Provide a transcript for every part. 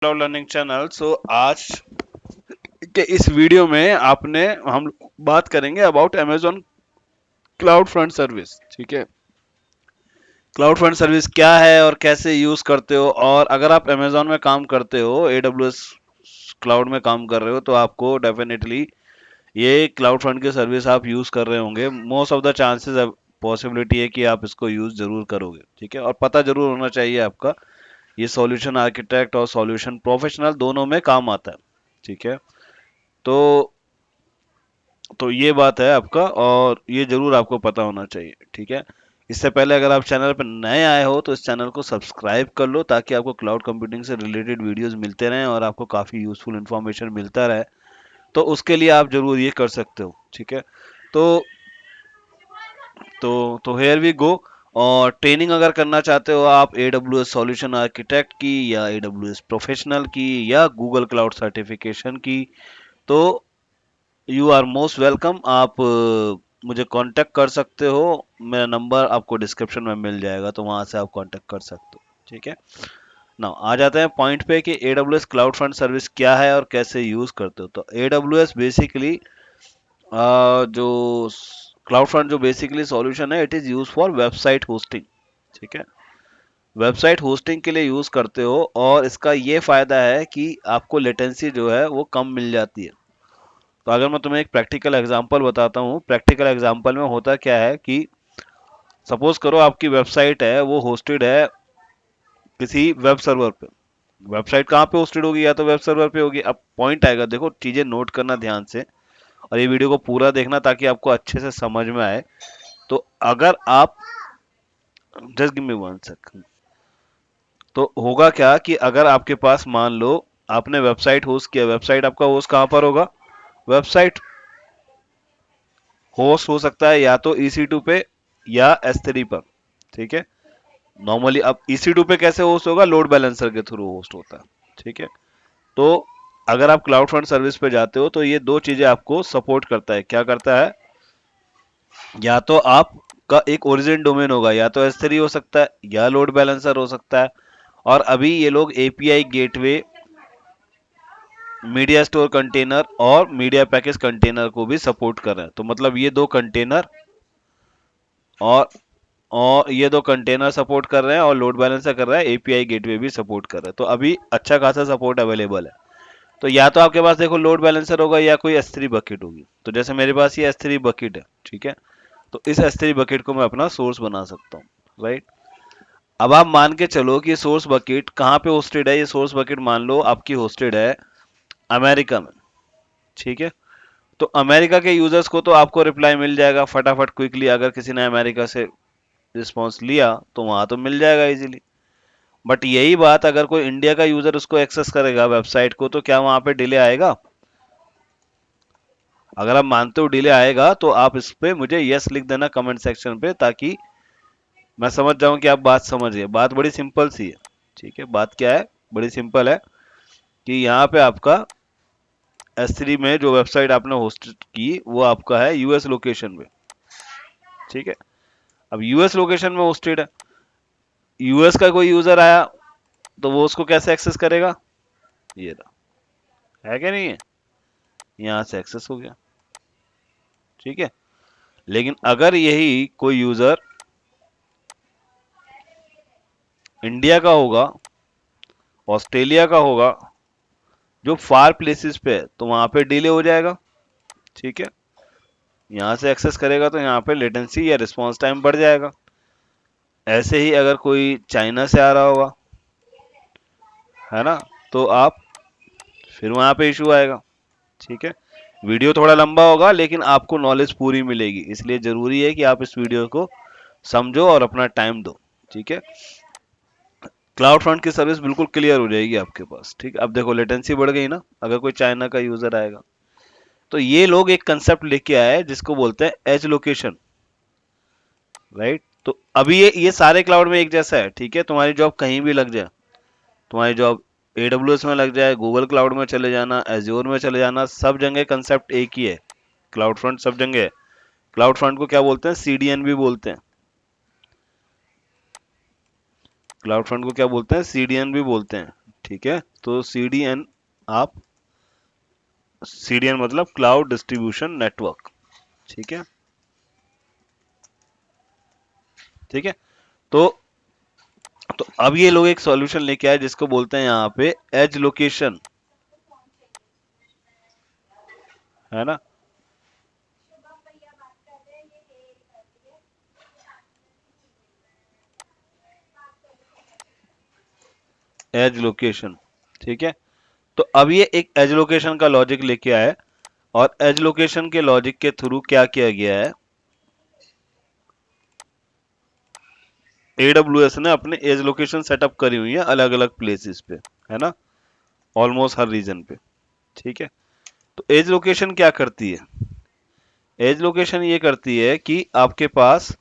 Cloud learning channel. आज के इस वीडियो में हम बात करेंगे about Amazon cloud front service. ठीक है, क्लाउड फ्रंट सर्विस क्या है और कैसे यूज करते हो, और अगर आप अमेजोन में काम करते हो, एडब्ल्यूएस क्लाउड में काम कर रहे हो, तो आपको डेफिनेटली ये क्लाउड फ्रंट की सर्विस आप यूज कर रहे होंगे। Most of the chances possibility है कि आप इसको यूज जरूर करोगे। ठीक है, और पता जरूर होना चाहिए आपका ये सॉल्यूशन आर्किटेक्ट और सॉल्यूशन प्रोफेशनल दोनों में काम आता है। ठीक है, तो ये बात है आपका, और ये जरूर आपको पता होना चाहिए। ठीक है, इससे पहले अगर आप चैनल पर नए आए हो तो इस चैनल को सब्सक्राइब कर लो, ताकि आपको क्लाउड कंप्यूटिंग से रिलेटेड वीडियोस मिलते रहें और आपको काफ़ी यूजफुल इंफॉर्मेशन मिलता रहे। तो उसके लिए आप जरूर ये कर सकते हो। ठीक है, तो हेयर वी गो। और ट्रेनिंग अगर करना चाहते हो आप AWS सॉल्यूशन आर्किटेक्ट की, या AWS प्रोफेशनल की, या गूगल क्लाउड सर्टिफिकेशन की, तो यू आर मोस्ट वेलकम। आप मुझे कांटेक्ट कर सकते हो। मेरा नंबर आपको डिस्क्रिप्शन में मिल जाएगा, तो वहां से आप कांटेक्ट कर सकते हो। ठीक है, ना आ जाते हैं पॉइंट पे कि AWS क्लाउड फ्रंट सर्विस क्या है और कैसे यूज करते हो। तो AWS बेसिकली जो क्लाउड फ्रंट जो बेसिकली सॉल्यूशन है, it is use for website hosting. ठीक है, वेबसाइट होस्टिंग के लिए यूज करते हो, और इसका ये फायदा है कि आपको लेटेंसी जो है वो कम मिल जाती है। तो अगर मैं तुम्हें एक प्रैक्टिकल एग्जांपल बताता हूँ, प्रैक्टिकल एग्जांपल में होता क्या है कि सपोज करो आपकी वेबसाइट है वो होस्टेड है किसी वेब सर्वर पे। वेबसाइट कहाँ पे होस्टेड होगी? या तो वेब सर्वर पे होगी। अब पॉइंट आएगा, देखो चीजें नोट करना ध्यान से, और ये वीडियो को पूरा देखना ताकि आपको अच्छे से समझ में आए। तो अगर आप just give me one second. तो होगा क्या कि अगर आपके पास मान लो आपने वेबसाइट होस्ट किया, वेबसाइट आपका होस्ट कहाँ पर होगा? वेबसाइट होस्ट हो सकता है या तो EC2 पे या S3 पर। ठीक है, नॉर्मली अब EC2 पे कैसे होस्ट होगा? लोड बैलेंसर के थ्रू होस्ट होता है। ठीक है, तो अगर आप क्लाउड फ्रंट सर्विस पे जाते हो तो ये दो चीजें आपको सपोर्ट करता है। क्या करता है? या तो आपका एक ओरिजिन डोमेन होगा, या तो S3 हो सकता है, या लोड बैलेंसर हो सकता है। और अभी ये लोग API gateway, media store container और मीडिया पैकेज कंटेनर को भी सपोर्ट कर रहे हैं। तो मतलब ये दो कंटेनर और ये दो कंटेनर सपोर्ट कर रहे हैं, और लोड बैलेंसर कर रहा है, API गेटवे भी सपोर्ट कर रहा है। तो अभी अच्छा खासा सपोर्ट अवेलेबल है। तो या तो आपके पास देखो लोड बैलेंसर होगा, या कोई S3 बकेट होगी। तो जैसे मेरे पास ये S3 बकेट है। ठीक है, तो इस S3 बकेट को मैं अपना सोर्स बना सकता हूँ। राइट, अब आप मान के चलो कि सोर्स बकेट कहाँ पे होस्टेड है। ये सोर्स बकेट मान लो आपकी होस्टेड है अमेरिका में। ठीक है, तो अमेरिका के यूजर्स को तो आपको रिप्लाई मिल जाएगा फटाफट, क्विकली। अगर किसी ने अमेरिका से रिस्पॉन्स लिया तो वहां तो मिल जाएगा इजीली। बट यही बात अगर कोई इंडिया का यूजर उसको एक्सेस करेगा वेबसाइट को, तो क्या वहां पे डिले आएगा? अगर आप मानते हो डिले आएगा, तो आप इस पे मुझे यस लिख देना कमेंट सेक्शन पे, ताकि मैं समझ जाऊं कि आप बात समझ गए। बात बड़ी सिंपल सी है। ठीक है, बात क्या है? बड़ी सिंपल है कि यहाँ पे आपका S3 में जो वेबसाइट आपने होस्ट की वो आपका है US लोकेशन में। ठीक है, अब US लोकेशन में होस्टेड है, US का कोई यूजर आया तो वो उसको कैसे एक्सेस करेगा? ये रहा, है क्या नहीं है? यहां से एक्सेस हो गया। ठीक है, लेकिन अगर यही कोई यूजर इंडिया का होगा, ऑस्ट्रेलिया का होगा, जो फार प्लेसेस पे है, तो वहां पे डिले हो जाएगा। ठीक है, यहां से एक्सेस करेगा तो यहाँ पे लेटेंसी या रिस्पॉन्स टाइम बढ़ जाएगा। ऐसे ही अगर कोई चाइना से आ रहा होगा, है ना, तो आप फिर वहां पे इशू आएगा। ठीक है, वीडियो थोड़ा लंबा होगा, लेकिन आपको नॉलेज पूरी मिलेगी, इसलिए जरूरी है कि आप इस वीडियो को समझो और अपना टाइम दो। ठीक है, क्लाउड फ्रंट की सर्विस बिल्कुल क्लियर हो जाएगी आपके पास। ठीक है, अब देखो लेटेंसी बढ़ गई ना अगर कोई चाइना का यूजर आएगा। तो ये लोग एक कंसेप्ट लेके आए जिसको बोलते हैं एज लोकेशन। राइट, तो अभी ये सारे क्लाउड में एक जैसा है। ठीक है, तुम्हारी जॉब कहीं भी लग जाए, तुम्हारी जॉब AWS में लग जाए, गूगल क्लाउड में चले जाना, एज्योर में चले जाना, सब जगह कंसेप्ट एक ही है। क्लाउड फ्रंट सब जगह है। क्लाउड फ्रंट को क्या बोलते हैं? CDN भी बोलते हैं। क्लाउड फ्रंट को क्या बोलते हैं? CDN भी बोलते हैं। ठीक है, तो CDN आप, CDN मतलब क्लाउड डिस्ट्रीब्यूशन नेटवर्क, ठीक है। ठीक है, तो अब ये लोग एक सॉल्यूशन लेके आए जिसको बोलते हैं यहाँ पे एज लोकेशन, है ना। एज लोकेशन, ठीक है। तो अब ये एक एज लोकेशन का लॉजिक लेके आए, और एज लोकेशन के लॉजिक के थ्रू क्या किया गया है, AWS ने अपने एज लोकेशन सेटअप करी हुई है अलग अलग प्लेसेस पे, है ना, ऑलमोस्ट हर रीजन पे। ठीक है, तो एज लोकेशन क्या करती है, एज लोकेशन ये करती है कि आपके पास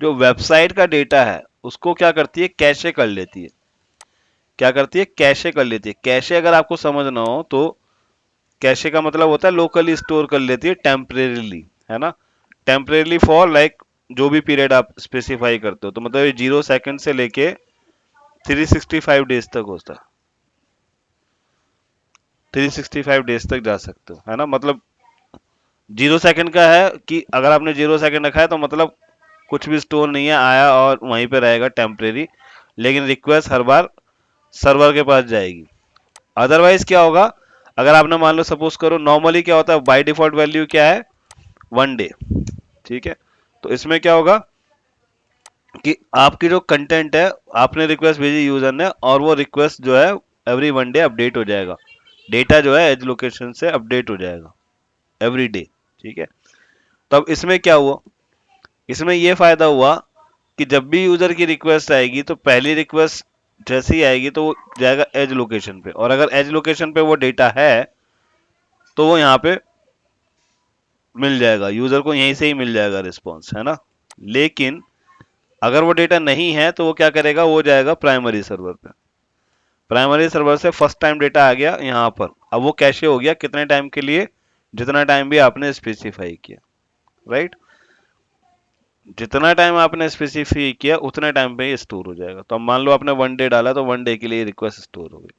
जो वेबसाइट का डेटा है उसको क्या करती है, कैशे कर लेती है। क्या करती है, कैशे कर लेती है। कैशे अगर आपको समझना हो तो कैशे का मतलब होता है लोकली स्टोर कर लेती है टेम्परेरीली, है ना। टेम्परेरीली फॉर लाइक जो भी पीरियड आप स्पेसिफाई करते हो, तो मतलब ये 0 सेकंड से लेके 365 डेज तक होता है, 365 डेज तक जा सकते हो, है ना। मतलब 0 सेकंड का है कि अगर आपने 0 सेकंड रखा है तो मतलब कुछ भी स्टोर नहीं है, आया और वहीं पे रहेगा टेम्परेरी, लेकिन रिक्वेस्ट हर बार सर्वर के पास जाएगी। अदरवाइज क्या होगा, अगर आपने मान लो सपोज करो, नॉर्मली क्या होता है, बाय डिफॉल्ट वैल्यू क्या है, 1 डे। ठीक है, तो इसमें क्या होगा कि आपकी जो कंटेंट है, आपने रिक्वेस्ट भेजी यूजर ने, और वो रिक्वेस्ट जो है एवरी 1 डे अपडेट हो जाएगा, डेटा जो है एज लोकेशन से अपडेट हो जाएगा एवरी डे। ठीक है, तो अब इसमें क्या हुआ, इसमें ये फायदा हुआ कि जब भी यूजर की रिक्वेस्ट आएगी तो पहली रिक्वेस्ट जैसे ही आएगी तो वो जाएगा एज लोकेशन पे, और अगर एज लोकेशन पे वो डेटा है तो वो यहाँ पे मिल जाएगा, यूजर को यहीं से ही मिल जाएगा रिस्पॉन्स, है ना। लेकिन अगर वो डेटा नहीं है तो वो क्या करेगा, वो जाएगा प्राइमरी सर्वर पे। प्राइमरी सर्वर से फर्स्ट टाइम डेटा आ गया यहाँ पर, अब वो कैशे हो गया कितने टाइम के लिए, जितना टाइम भी आपने स्पेसिफाई किया, राइट। जितना टाइम आपने स्पेसिफाई किया उतने टाइम पे ये स्टोर हो जाएगा। तो अब मान लो आपने 1 डे डाला तो 1 डे के लिए रिक्वेस्ट स्टोर हो गई।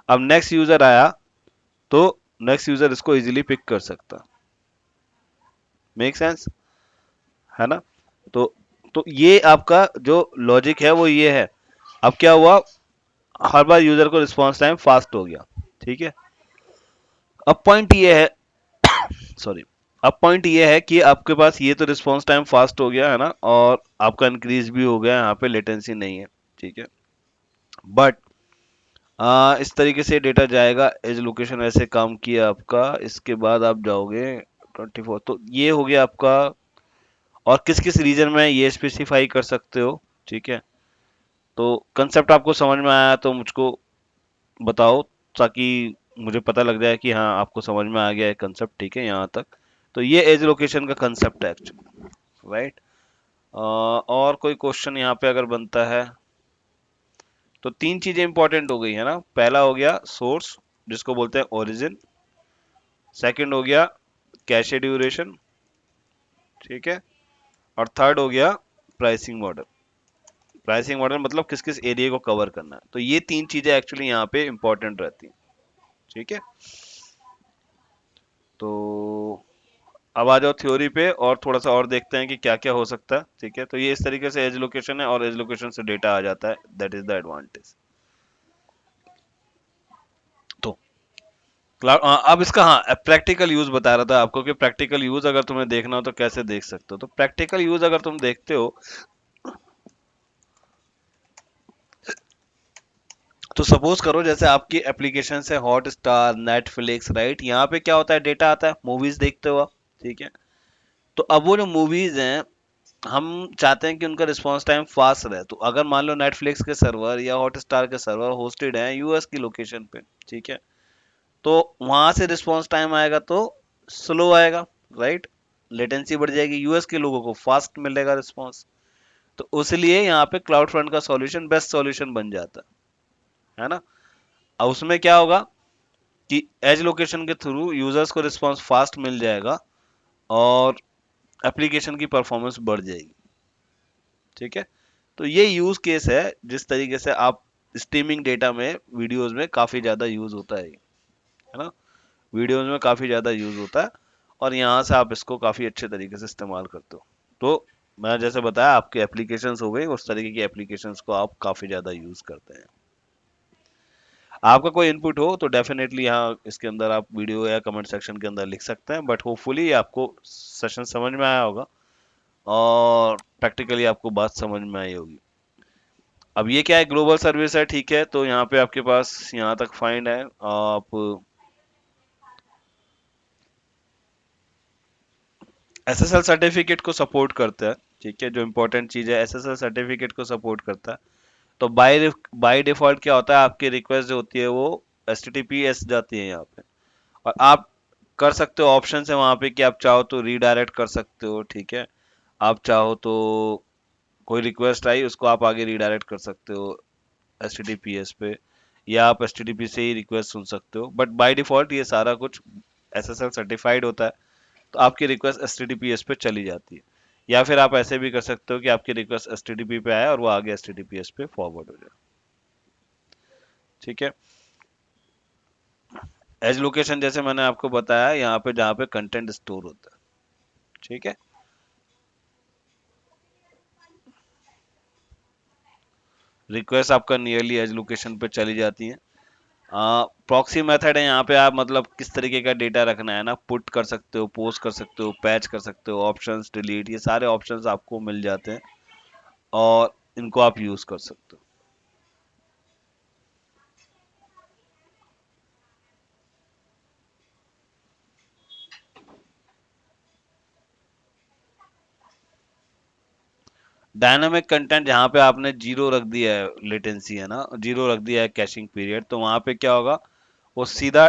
अब नेक्स्ट यूजर आया तो नेक्स्ट यूजर इसको इजीली पिक कर सकता, मेक सेंस, है ना। तो ये आपका जो लॉजिक है वो ये है। अब क्या हुआ, हर बार यूजर को रिस्पॉन्स टाइम फास्ट हो गया। ठीक है, अब पॉइंट ये है, सॉरी, अब पॉइंट ये है कि आपके पास ये तो रिस्पॉन्स टाइम फास्ट हो गया, है ना, और आपका इंक्रीज भी हो गया, यहाँ पे लेटेंसी नहीं है। ठीक है, बट इस तरीके से डेटा जाएगा, एज लोकेशन ऐसे काम किया आपका। इसके बाद आप जाओगे 24, तो ये हो गया आपका। और किस किस रीजन में ये स्पेसिफाई कर सकते हो, ठीक है। तो कंसेप्ट आपको समझ में आया तो मुझको बताओ, ताकि मुझे पता लग जाए कि हाँ आपको समझ में आ गया है कंसेप्ट, ठीक है यहाँ तक। तो ये एज लोकेशन का कंसेप्ट है एक्चुअली, राइट। और कोई क्वेश्चन यहाँ पे अगर बनता है तो तीन चीजें इंपॉर्टेंट हो गई है ना। पहला हो गया सोर्स, जिसको बोलते हैं ओरिजिन। सेकंड हो गया कैशे ड्यूरेशन, ठीक है। और थर्ड हो गया प्राइसिंग मॉडल। प्राइसिंग मॉडल मतलब किस किस एरिया को कवर करना है। तो ये तीन चीजें एक्चुअली यहाँ पे इंपॉर्टेंट रहती हैं, ठीक है। तो अब आ जाओ थ्योरी पे और थोड़ा सा और देखते हैं कि क्या क्या हो सकता है, ठीक है। तो ये इस तरीके से एज लोकेशन है, और एज लोकेशन से डेटा आ जाता है, दैट इज द एडवांटेज। तो अब इसका हाँ प्रैक्टिकल यूज बता रहा था आपको कि प्रैक्टिकल यूज अगर तुम्हें देखना हो तो कैसे देख सकते हो। तो प्रैक्टिकल यूज अगर तुम देखते हो तो सपोज करो जैसे आपकी एप्लीकेशन है हॉट स्टार, नेटफ्लिक्स, राइट। यहाँ पे क्या होता है, डेटा आता है, मूवीज देखते हो आप, ठीक है। तो अब वो जो मूवीज हैं, हम चाहते हैं कि उनका रिस्पॉन्स टाइम फास्ट रहे। तो अगर मान लो नेटफ्लिक्स के सर्वर या हॉटस्टार के सर्वर होस्टेड हैं यूएस की लोकेशन पे, ठीक है, तो वहां से रिस्पॉन्स टाइम आएगा तो स्लो आएगा, राइट। लेटेंसी बढ़ जाएगी, यूएस के लोगों को फास्ट मिलेगा रिस्पॉन्स। तो उसलिए यहाँ पे क्लाउड फ्रंट का सॉल्यूशन बेस्ट सॉल्यूशन बन जाता है ना। अब उसमें क्या होगा कि एज लोकेशन के थ्रू यूजर्स को रिस्पॉन्स फास्ट मिल जाएगा, और एप्लीकेशन की परफॉर्मेंस बढ़ जाएगी, ठीक है। तो ये यूज केस है जिस तरीके से आप स्ट्रीमिंग डेटा में वीडियोस में काफी ज्यादा यूज होता है ना, वीडियोस में काफी ज्यादा यूज होता है और यहाँ से आप इसको काफी अच्छे तरीके से इस्तेमाल करते हो। तो मैं जैसे बताया आपके एप्लीकेशंस हो गई, उस तरीके की एप्लीकेशंस को आप काफी ज्यादा यूज करते हैं। आपका कोई इनपुट हो तो डेफिनेटली यहाँ इसके अंदर आप वीडियो या कमेंट सेक्शन के अंदर लिख सकते हैं, बट होपफुली आपको सेशन समझ में आया होगा और प्रैक्टिकली आपको बात समझ में आई होगी। अब ये क्या है, ग्लोबल सर्विस है, ठीक है, तो यहाँ पे आपके पास यहाँ तक फाइंड है। आप एसएसएल सर्टिफिकेट को सपोर्ट करता है, ठीक है, जो इंपॉर्टेंट चीज है एसएसएल सर्टिफिकेट को सपोर्ट करता है। तो बाय डिफॉल्ट क्या होता है, आपकी रिक्वेस्ट जो होती है वो एचटीटीपीएस जाती है यहाँ पे, और आप कर सकते हो, ऑप्शन है वहां पे कि आप चाहो तो रीडायरेक्ट कर सकते हो, ठीक है, आप चाहो तो कोई रिक्वेस्ट आई उसको आप आगे रीडायरेक्ट कर सकते हो एचटीटीपीएस पे, या आप एचटीटीपी से ही रिक्वेस्ट सुन सकते हो, बट बाय डिफॉल्ट ये सारा कुछ एसएसएल सर्टिफाइड होता है, तो आपकी रिक्वेस्ट एचटीटीपीएस पे चली जाती है। या फिर आप ऐसे भी कर सकते हो कि आपकी रिक्वेस्ट एचटीटीपी पे आए और वो आगे एचटीटीपीएस पे फॉरवर्ड हो जाए, ठीक है। एज लोकेशन जैसे मैंने आपको बताया यहाँ पे जहाँ पे कंटेंट स्टोर होता है, ठीक है। रिक्वेस्ट आपका नियरली एज लोकेशन पे चली जाती है। प्रॉक्सी मेथड है यहाँ पे, आप मतलब किस तरीके का डेटा रखना है ना, पुट कर सकते हो, पोस्ट कर सकते हो, पैच कर सकते हो, ऑप्शंस डिलीट, ये सारे ऑप्शंस आपको मिल जाते हैं और इनको आप यूज कर सकते हो। डायनामिक कंटेंट जहाँ पे आपने जीरो रख दिया है, लेटेंसी है ना, जीरो रख दिया है कैशिंग पीरियड, तो वहां पे क्या होगा, वो सीधा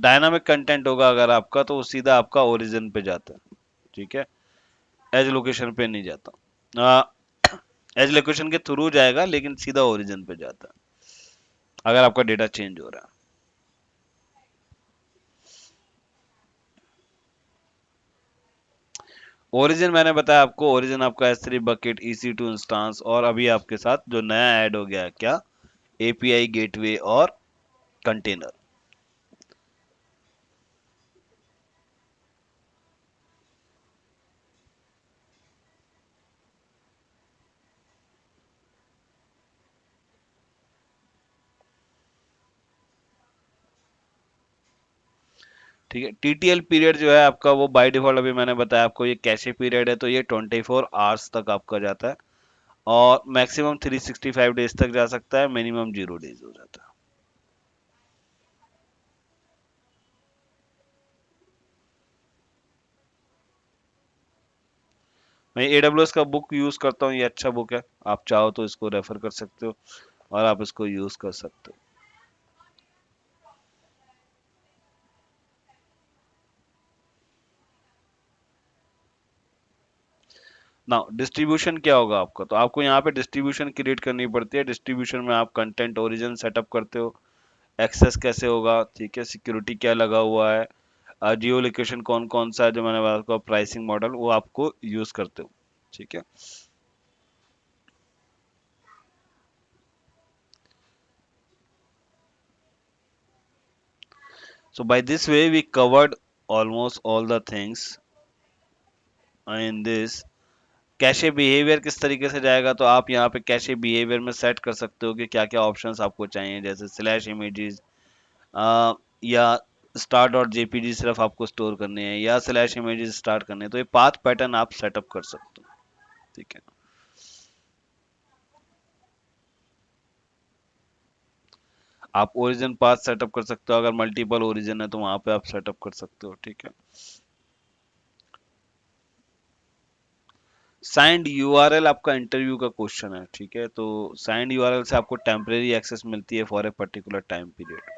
डायनामिक कंटेंट होगा अगर आपका, तो वो सीधा आपका ओरिजिन पे जाता है, ठीक है, एज लोकेशन पे नहीं जाता। एज लोकेशन के थ्रू जाएगा लेकिन सीधा ओरिजिन पे जाता है अगर आपका डेटा चेंज हो रहा है। ओरिजिन मैंने बताया आपको, ओरिजिन आपका S3 बकेट, EC2 इंस्टेंस, और अभी आपके साथ जो नया ऐड हो गया है क्या, एपीआई गेटवे और कंटेनर। ठीक है, टीटीएल पीरियड जो है आपका वो बाय डिफॉल्ट अभी मैंने बताया आपको, ये कैशे पीरियड है, तो ये 24 आवर्स तक आपका जाता है और मैक्सिमम 365 डेज तक जा सकता है, मिनिमम 0 डेज हो जाता है। मैं एडब्ल्यूएस का बुक यूज करता हूँ, ये अच्छा बुक है, आप चाहो तो इसको रेफर कर सकते हो और आप इसको यूज कर सकते हो। ना डिस्ट्रीब्यूशन क्या होगा आपका, तो आपको यहाँ पे डिस्ट्रीब्यूशन क्रिएट करनी पड़ती है। डिस्ट्रीब्यूशन में आप कंटेंट ओरिजिन सेटअप करते हो, एक्सेस कैसे होगा, ठीक है, सिक्योरिटी क्या लगा हुआ है, जियो लोकेशन कौन कौन सा है, जो मैंने बताया प्राइसिंग मॉडल, वो आपको यूज करते हो, ठीक है। So by this way we covered almost all the things in this। Cache behaviour किस तरीके से जाएगा, तो आप यहाँ पे कैशे बिहेवियर में सेट कर सकते हो कि क्या क्या ऑप्शंस आपको चाहिए, जैसे स्लैश इमेजेस, या स्टार डॉट जेपीजी सिर्फ आपको स्टोर करने हैं या स्लैश इमेजेस स्टार्ट करने हैं, तो ये पाथ पैटर्न आप सेटअप कर सकते हो, ठीक है। आप ओरिजिन पाथ सेटअप कर सकते हो, अगर मल्टीपल ओरिजिन है तो वहां पे आप सेटअप कर सकते हो, ठीक है। साइंड यूआरएल आपका इंटरव्यू का क्वेश्चन है, ठीक है, तो साइंड यूआरएल से आपको टेम्परेरी एक्सेस मिलती है for a particular time period.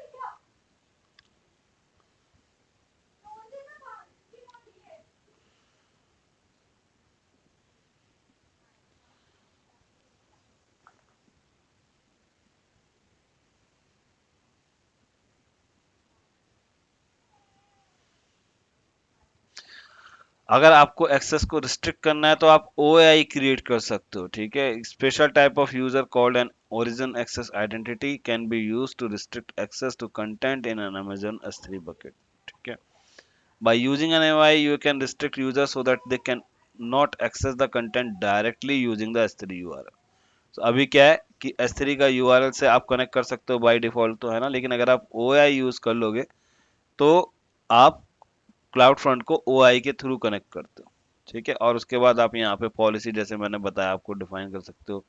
अगर आपको एक्सेस को रिस्ट्रिक्ट करना है तो आप OAI क्रिएट कर सकते हो, ठीक है। Special type of user called an origin access identity can be use to restrict access to content in an Amazon S3 bucket, ठीक है। By using an AI, you can restrict users so that they can not access the content directly using the S3 URL. So, अभी क्या है कि S3 का URL से आप connect कर सकते हो बाय डिफॉल्ट तो, है ना, लेकिन अगर आप OAI यूज कर लोगे तो आप क्लाउड फ्रंट को OAI के थ्रू कनेक्ट करते हो, ठीक है। और उसके बाद आप यहाँ पे पॉलिसी जैसे मैंने बताया आपको डिफाइन कर सकते हो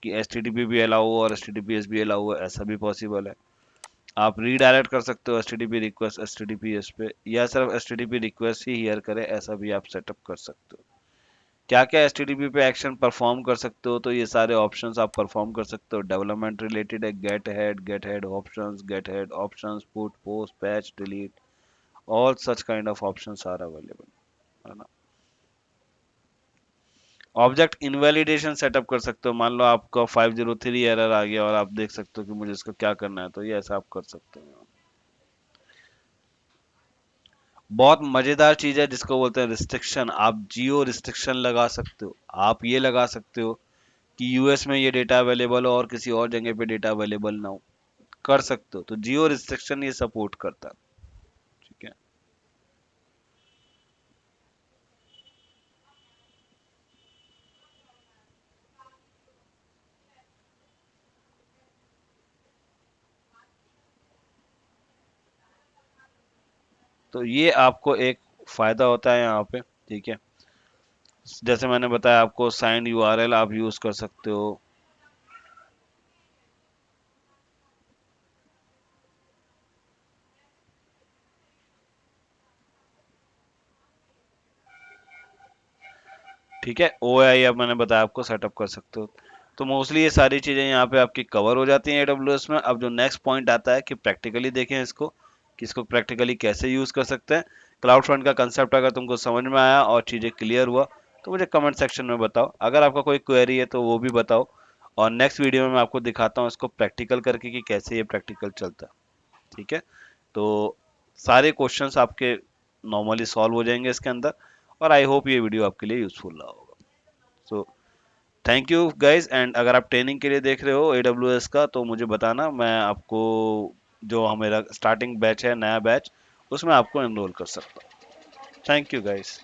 कि HTTP भी अलाउ हो और HTTPS भी अलाउ हो, ऐसा भी पॉसिबल है। आप रीडायरेक्ट कर सकते हो HTTP रिक्वेस्ट HTTPS पे, या सिर्फ HTTP रिक्वेस्ट ही हियर करे, ऐसा भी आप सेटअप कर सकते हो। क्या क्या HTTP पे एक्शन परफॉर्म कर सकते हो, तो ये सारे ऑप्शंस आप परफॉर्म कर सकते हो। डेवलपमेंट रिलेटेड है, get head options, get head options, put post patch delete, all such kind of options are available, है ना। ऑब्जेक्ट इनवैलिडेशन सेटअप कर सकते हो। मान लो आपका 503 एरर आ गया और आप देख सकते हो कि मुझे इसको क्या करना है, तो ये ऐसा आप कर सकते हो। बहुत मजेदार चीज है जिसको बोलते हैं रिस्ट्रिक्शन। आप जियो रिस्ट्रिक्शन लगा सकते हो। आप ये लगा सकते हो कि यूएस में ये डेटा अवेलेबल हो और किसी और जगह पे डेटा अवेलेबल ना हो, कर सकते हो। तो जियो रिस्ट्रिक्शन ये सपोर्ट करता है, ठीक है। तो ये आपको एक फायदा होता है यहाँ पे, ठीक है। जैसे मैंने बताया आपको साइंड यूआरएल आप यूज कर सकते हो। ठीक है, OAI अब मैंने बताया आपको सेटअप कर सकते हो। तो मोस्टली ये सारी चीजें यहाँ पे आपकी कवर हो जाती हैं AWS में। अब जो नेक्स्ट पॉइंट आता है कि प्रैक्टिकली देखें इसको, कि इसको प्रैक्टिकली कैसे यूज कर सकते हैं। क्लाउड फ्रंट का कंसेप्ट अगर तुमको समझ में आया और चीजें क्लियर हुआ तो मुझे कमेंट सेक्शन में बताओ। अगर आपका कोई क्वेरी है तो वो भी बताओ, और नेक्स्ट वीडियो में मैं आपको दिखाता हूँ इसको प्रैक्टिकल करके कि कैसे ये प्रैक्टिकल चलता है, ठीक है। तो सारे क्वेश्चंस आपके नॉर्मली सॉल्व हो जाएंगे इसके अंदर, और आई होप ये वीडियो आपके लिए यूजफुल रहा होगा। So thank you guys. And अगर आप ट्रेनिंग के लिए देख रहे हो AWS का तो मुझे बताना, मैं आपको जो हमारा स्टार्टिंग बैच है, नया बैच, उसमें आपको एनरोल कर सकता हूँ। Thank you guys.